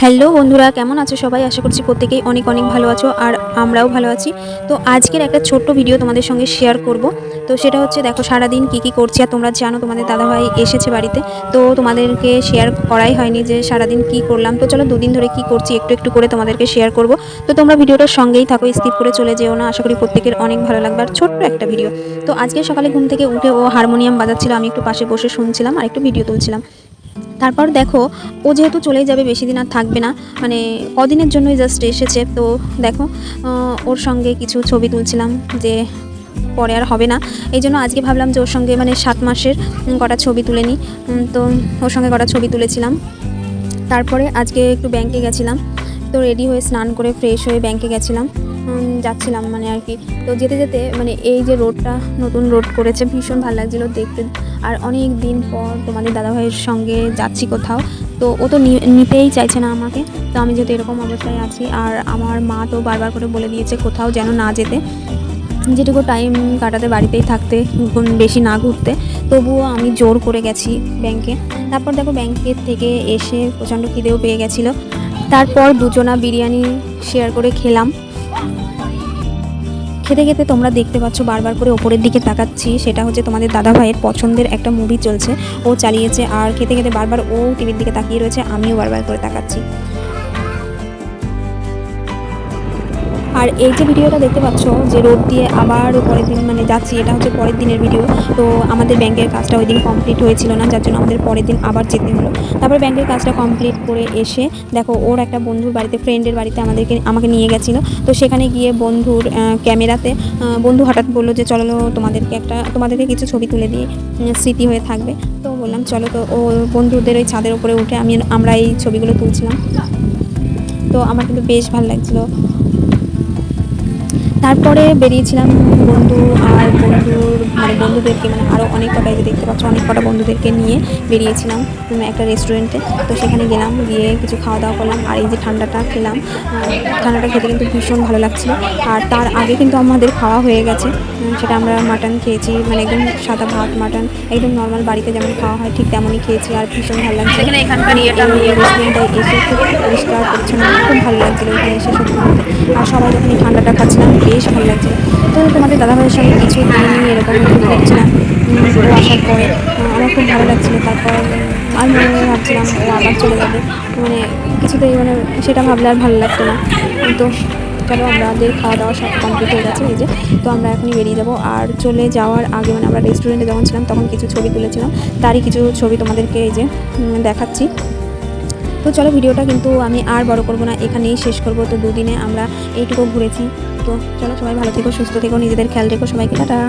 Hello বন্ধুরা, কেমন আছো সবাই? আশা করছি প্রত্যেকেই অনেক অনেক ভালো আছো, আর আমরাও ভালো আছি। তো আজকের একটা ছোট্ট ভিডিও তোমাদের সঙ্গে শেয়ার করব। তো সেটা হচ্ছে, দেখো সারাদিন কী করছি। আর তোমরা জানো তোমাদের দাদাভাই এসেছে বাড়িতে, তো তোমাদেরকে শেয়ার করাই হয়নি যে সারাদিন কী করলাম। তো চলো দুদিন ধরে কী করছি একটু একটু করে তোমাদেরকে শেয়ার করব। তো তোমরা ভিডিওটার সঙ্গেই থাকো, স্কিপ করে চলে যেও না। আশা করি প্রত্যেকের অনেক ভালো লাগবে। আর ছোট্ট একটা ভিডিও। তো আজকে সকালে ঘুম থেকে উঠে ও হারমোনিয়াম বাজাচ্ছিল, আমি একটু পাশে বসে শুনছিলাম আর একটু ভিডিও তুলছিলাম। তারপর দেখো, ও যেহেতু চলেই যাবে, বেশি দিন আর থাকবে না, মানে কদিনের জন্যই জাস্ট এসেছে। তো দেখো ওর সঙ্গে কিছু ছবি তুলছিলাম, যে পরে আর হবে না। এই জন্য আজকে ভাবলাম যে ওর সঙ্গে মানে 7 মাসের কটা ছবি তুলে নিই। তো ওর সঙ্গে কটা ছবি তুলেছিলাম। তারপরে আজকে একটু ব্যাংকে গেছিলাম। তো রেডি হয়ে স্নান করে ফ্রেশ হয়ে ব্যাংকে গেছিলাম, যাচ্ছিলাম মানে আর কি। তো যেতে যেতে মানে এই যে রোডটা নতুন রোড করেছে, ভীষণ ভালো লাগছিলো দেখতে। আর অনেক দিন পর তোমাদের দাদাভাইয়ের সঙ্গে যাচ্ছি কোথাও। তো ও তো নিতেই চাইছে না আমাকে। তো আমি যেহেতু এরকম অবস্থায় আছি, আর আমার মা তো বারবার করে বলে দিয়েছে কোথাও যেন না যেতে, যেটুকু টাইম কাটাতে বাড়িতেই থাকতে, বেশি না ঘুরতে। তবুও আমি জোর করে গেছি ব্যাংকে। তারপর দেখো ব্যাংকের থেকে এসে প্রচণ্ড খিদেও পেয়ে গেছিলো। তারপর দুজনা বিরিয়ানি শেয়ার করে খেলাম। খেতে খেতে তোমরা দেখতে পাচ্ছ বারবার করে ওপরের দিকে তাকাচ্ছি, সেটা হচ্ছে তোমাদের দাদাভাইয়ের পছন্দের একটা মুভি চলছে, ও চালিয়েছে। আর খেতে খেতে বারবার ও টিভির দিকে তাকিয়ে রয়েছে, আমিও বারবার করে তাকাচ্ছি। আর এই যে ভিডিওটা দেখতে পাচ্ছ, যে রোড দিয়ে আবার পরের দিন মানে যাচ্ছি, এটা হচ্ছে পরের দিনের ভিডিও। তো আমাদের ব্যাংকের কাজটা ওই দিন কমপ্লিট হয়েছিল না, যার জন্য আমাদের পরের দিন আবার যেতে হলো। তারপরে ব্যাংকের কাজটা কমপ্লিট করে এসে দেখো ওর একটা বন্ধুর বাড়িতে, ফ্রেন্ডের বাড়িতে আমাকে নিয়ে গেছিলো। তো সেখানে গিয়ে বন্ধুর ক্যামেরাতে বন্ধু হঠাৎ বললো যে চলো তোমাদেরকে কিছু ছবি তুলে দিয়ে স্মৃতি হয়ে থাকবে। তো বললাম চলো। তো ও বন্ধুদের ওই ছাদের উপরে উঠে আমরা এই ছবিগুলো তুলছিলাম। তো আমার কিন্তু বেশ ভালো লাগছিলো। তারপরে বেরিয়েছিলাম বন্ধুদেরকে মানে আরও অনেক কটা, যে দেখতে পাচ্ছ অনেক কটা বন্ধুদেরকে নিয়ে বেরিয়েছিলাম একটা রেস্টুরেন্টে। তো সেখানে গেলাম, গিয়ে কিছু খাওয়া দাওয়া করলাম। আর এই যে ঠান্ডাটা খেলাম, ঠান্ডাটা খেতে কিন্তু ভীষণ ভালো লাগছিলো। আর তার আগে কিন্তু আমাদের খাওয়া হয়ে গেছে, সেটা আমরা মাটন খেয়েছি, মানে একদম সাদা ভাত মাটন, একদম নর্মাল বাড়িতে যেমন খাওয়া হয় ঠিক তেমনই খেয়েছি। আর ভীষণ ভালো লাগছে। রেস্টুরেন্টটায় এসে খুব পরিষ্কার পরিচ্ছন্ন, খুব ভালো লাগছিলো এখানে এসে সত্যি বলতে। আর সবাই যখন এই ঠান্ডাটা খাচ্ছিলাম বেশ ভালো লাগছিলো। তো তোমাদের দাদাভাইয়ের সঙ্গে কিছু দিন নিয়ে এরকম ঘুরছিলাম। ও আসার পরে আমার খুব ভালো লাগছিলো। তারপর আমি ভাবছিলাম ও আবার চলে যাবে, মানে কিছুতেই মানে সেটা ভাবলে আর ভালো লাগতো না। তো চলো, আমাদের খাওয়া দাওয়া সব কমপ্লিট হয়ে গেছে এই যে। তো আমরা এখনই বেরিয়ে যাবো। আর চলে যাওয়ার আগে মানে আমরা রেস্টুরেন্টে যখন ছিলাম তখন কিছু ছবি তুলেছিলাম, তারই কিছু ছবি তোমাদেরকে এই যে দেখাচ্ছি। তো চলো, ভিডিওটা কিন্তু আমি আর বড় করব না, এখানেই শেষ করব। তো দুদিনে আমরা এইটুকু ঘুরেছি। তো চলো, সবাই ভালো থেকো, সুস্থ থেকো, নিজেদের খেয়াল রেখো, সবাইকে টাটা।